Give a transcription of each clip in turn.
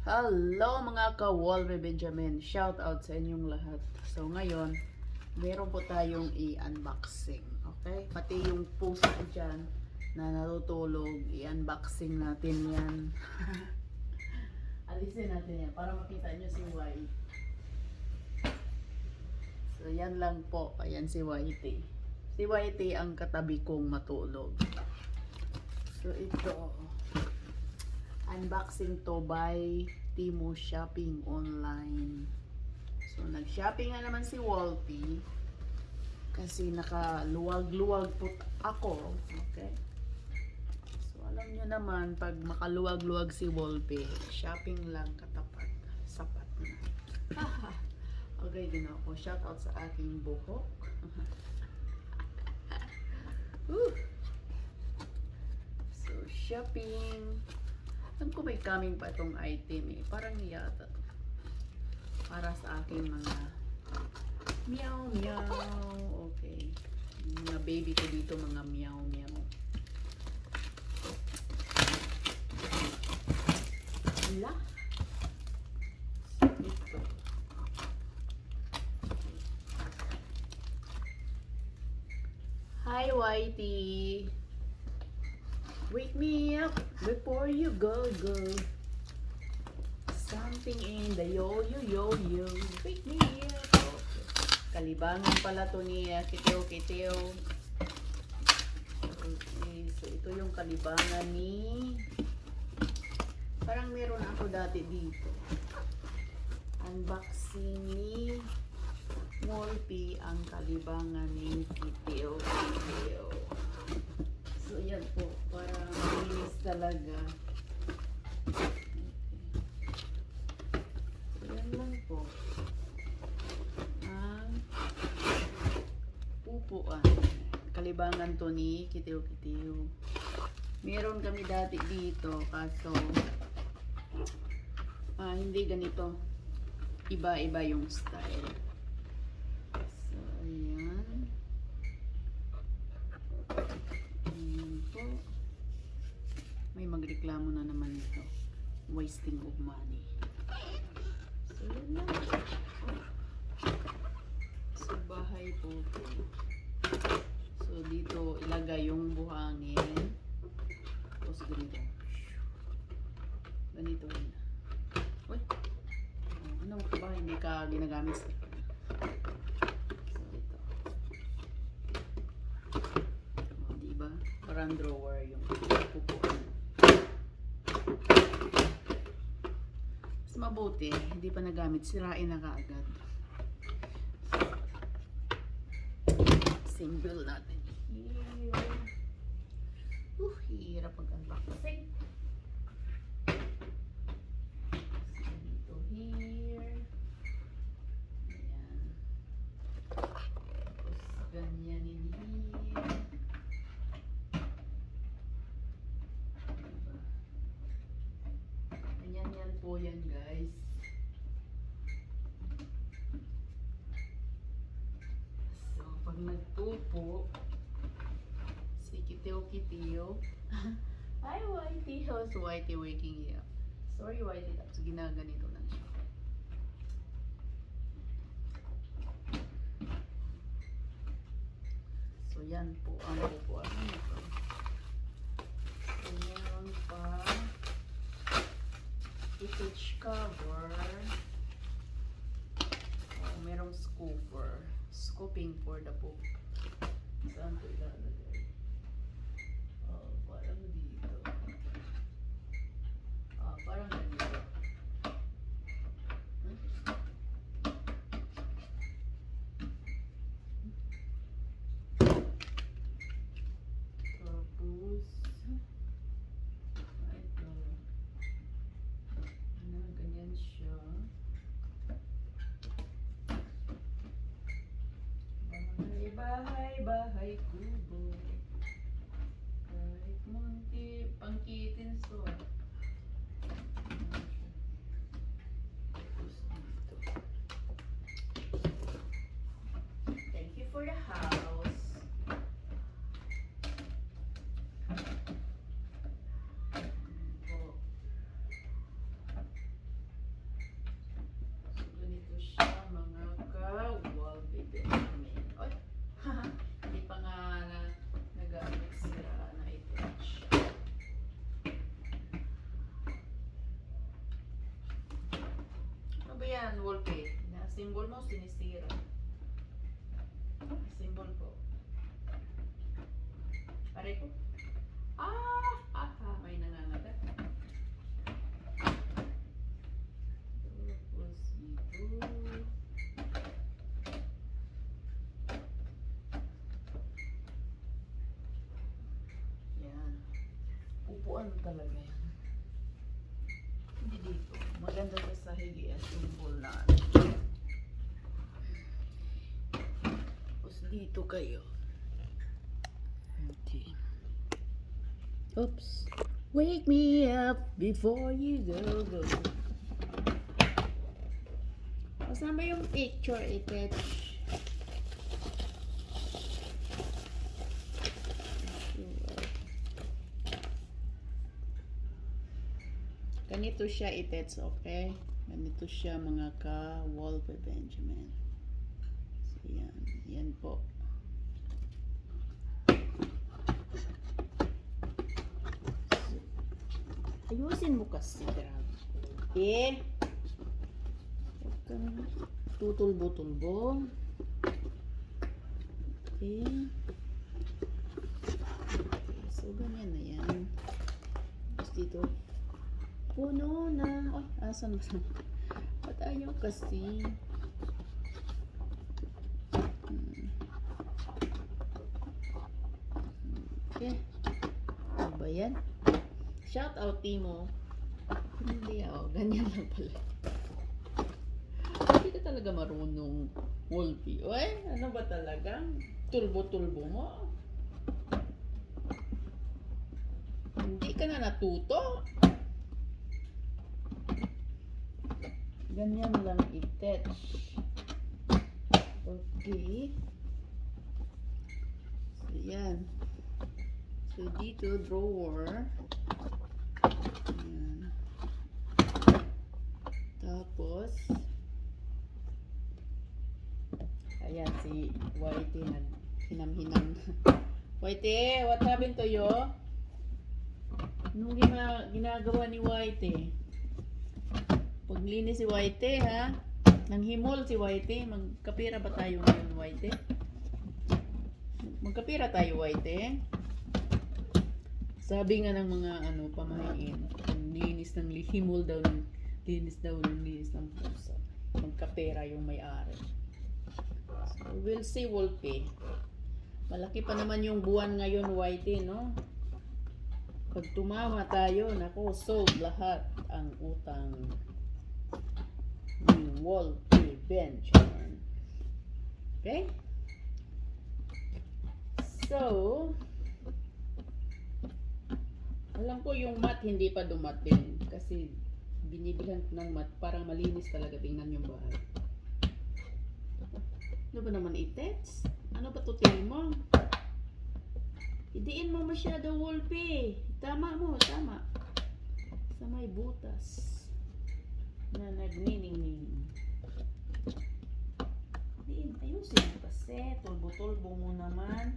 Hello mga ka-Walme Benjamin, shout out sa inyong lahat. So ngayon, meron po tayong i-unboxing, okay? Pati yung pusa dyan na natutulog, i-unboxing natin yan. Alisin natin yan para makita nyo si White. So yan lang po, ayan si Whitey. Si Whitey ang katabi kong matulog. So ito, unboxing to by Temu Shopping Online. So nag-shopping na naman si Wolfie kasi nakaluwag-luwag po ako. Okay? So alam nyo naman, pag makaluwag-luwag si Wolfie, shopping lang katapat. Sapat na. Okay din ako. Shout out sa aking buhok. So shopping. Alam ko may coming pa itong item eh. Parang yata. Para sa aking mga meow meow. Okay. Mga baby ko dito, mga meow meow. Wala. So, ito. Hi, Whitey. Wake me up before you go. Something in the yo. Wake me up. Okay. Kalibangan pala to ni Kiteo. Okay, so ito yung kalibangan ni... Parang meron ako dati dito. Unboxing ni Wolfie ang kalibangan ni Kiteo. So yan po, para malinis talaga. Okay. So yan lang po. Ang upuan. Kalibangan to ni Kiteo. Meron kami dati dito, kaso hindi ganito. Iba-iba yung style. So ayan. May magreklamo na naman ito. Wasting of money. So, yun lang. So, bahay po. So, dito ilagay yung buhangin. Tapos, ganito. Ganito rin. Uy! Ano ba? Hindi ka ginagamit sa... So, dito. Diba? Parang drawer yung pupuan. Mas mabuti, hindi pa nagamit, sirain na kaagad. Single natin here. Hirap mag-unboxing. So, dito here. Ayan. Tapos, ganyan in here. Ganyan po yan, guys. So, pag nagpupo, si Kiteo. Hi, Whitey. How's Whitey waking you up? Sorry, Whitey. Tapos ginaganito lang siya. So, yan po ang pupuan nito. So, meron pa stitch cover. Oh, merong scooper. Scooping for the poop. Saan ito ilalagay? Oh, parang dito. Parang ganito. Tapos, ito. Ganyan siya. Bahay, kubo. Kahit munti, pangkitin so. Thank you for the house. yan, Wolfie. Na symbol mo, sinisira. Symbol ko. Pare ko. May nangangagat. Tapos dito. Yan. Upuan talaga yan. Hindi dito. Maganda sa higi at symbol na. Tapos dito kayo. Okay. Oops. Wake me up before you go. Kasama yung picture attach. Ganito siya attach, okay? Ganito siya mga ka-Wolfie Benjamin. So, yan. Yan po. Ayusin mo kasi, grabe. Huwag kang tutulbo-tulbo. Okay. So, ganyan na yan. Tapos dito. Puno na. Ay, asan mo? Ba't ayaw kasi? Okay. Ano ba yan? Shout out, Timo. Hindi, ganyan lang pala. Hindi ka talaga marunong, Wolfie. Uy, ano ba talaga? Tulbo-tulbo mo? Hindi ka na natuto? Ganyan lang i-attach. Okay. So, yan. So, dito, drawer. Ayan. Tapos, ayan, si Whitey naghinam-hinam. Whitey, what happened to you? Anong ginagawa ni Whitey? Paglinis si Whitey, ha? Nanghimol si Whitey. Magkapira ba tayo ngayon, Whitey? Magkapira tayo, Whitey? Sabi nga ng mga pamahiin, linis ng himol daw ng linis ng pusa. Magkapera yung may-ari. So, we'll see, Wolfie. Malaki pa naman yung buwan ngayon, Whitey, no? Pag tumama tayo, nako, solve lahat ang utang ni Wolfie Benjamin. Okay? So, alam ko yung mat hindi pa dumating kasi binibilhan ng mat para malinis talaga tingnan yung bahay. Ano ba naman i-text? Ano ba tutin mo? Idiin mo masyado, Wolfie. Tama mo, tama. Sa may butas na nagniningning. Diin, ayusin mo kasi. Tulbo-tulbo mo naman.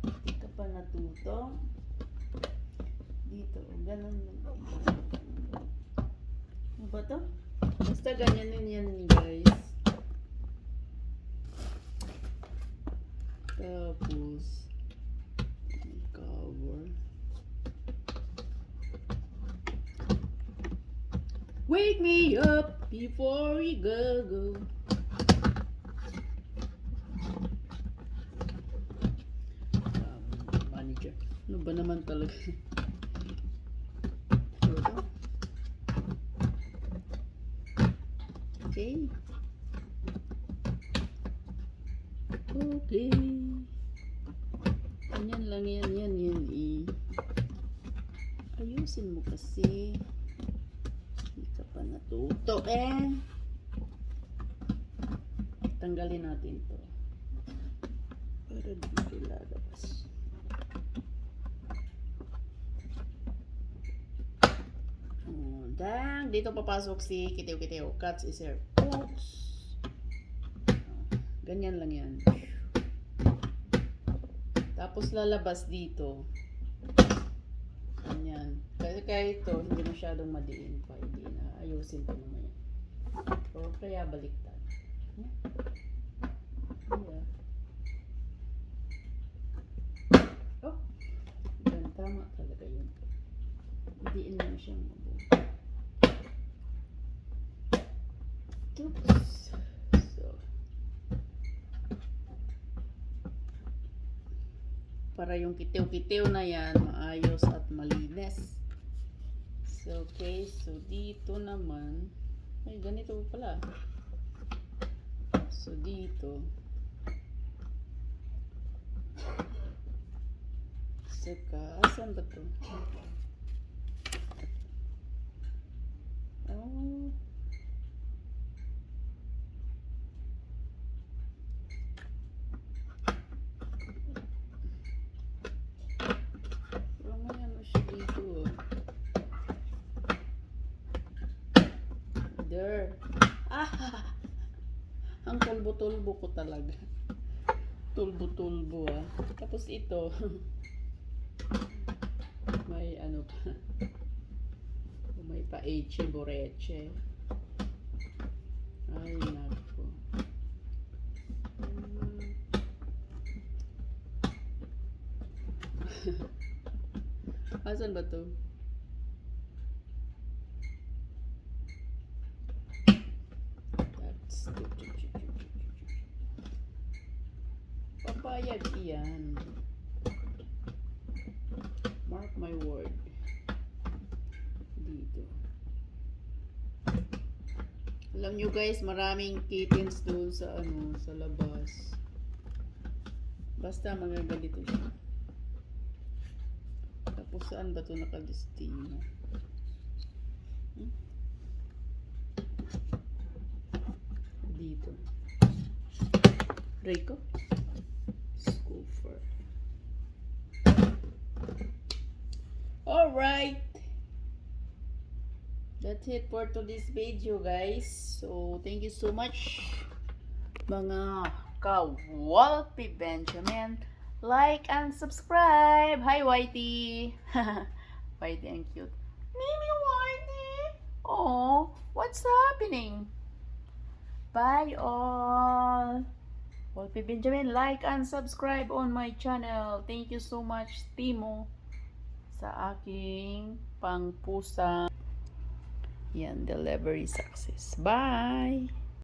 Hindi ka pa natuto. Dito, ganun. Ano ba to? Basta ganyan din yan, guys. Tapos, cover. Wake me up before you go. Manager. Ano ba naman talaga? Okay. Okay. Ganyan lang yan. Ayusin mo kasi. Hindi ka pa natuto Tanggalin natin to. Para dito lalabas. Dang, dito papasok si Kitiw-Kitiw. Cuts is here. Oops. Ganyan lang yan. Tapos lalabas dito. Ganyan. Kasi kahit ito, hindi masyadong madiin pa. Hindi na. Ayusin ko naman yan. O kaya baliktad. Yeah. Oh, yan, tama talaga yun. Hindi mo siyang mabuti. Oops. So, para yung kitiw-kitiw na yan, maayos at malinis. So, okay. So, dito naman, ay, ganito pala. So, dito, saka, asan ba to? Oh. Pero may ano siya dito. There. Ah! Ang tulbo-tulbo ko talaga. Tulbo-tulbo ah. Tapos ito. May ano pa. May pa-eche, boreche. Ay, nako. Asan ba to? That's papayag iyan. Mark my word. Dito. Alam nyo guys, maraming kittens doon sa ano, sa labas. Basta mga ganito siya. Tapos saan ba ito nakadestino? Dito. Rico. Scooper. Alright. That's it for today's video guys. So, thank you so much mga ka-Wolfie Benjamin. Like and subscribe. Hi Whitey. Whitey and cute. Mimi Whitey. Oh, what's happening? Bye all. Wolfie Benjamin, like and subscribe on my channel. Thank you so much Timo sa aking pangpusa. Yan, delivery success. Bye!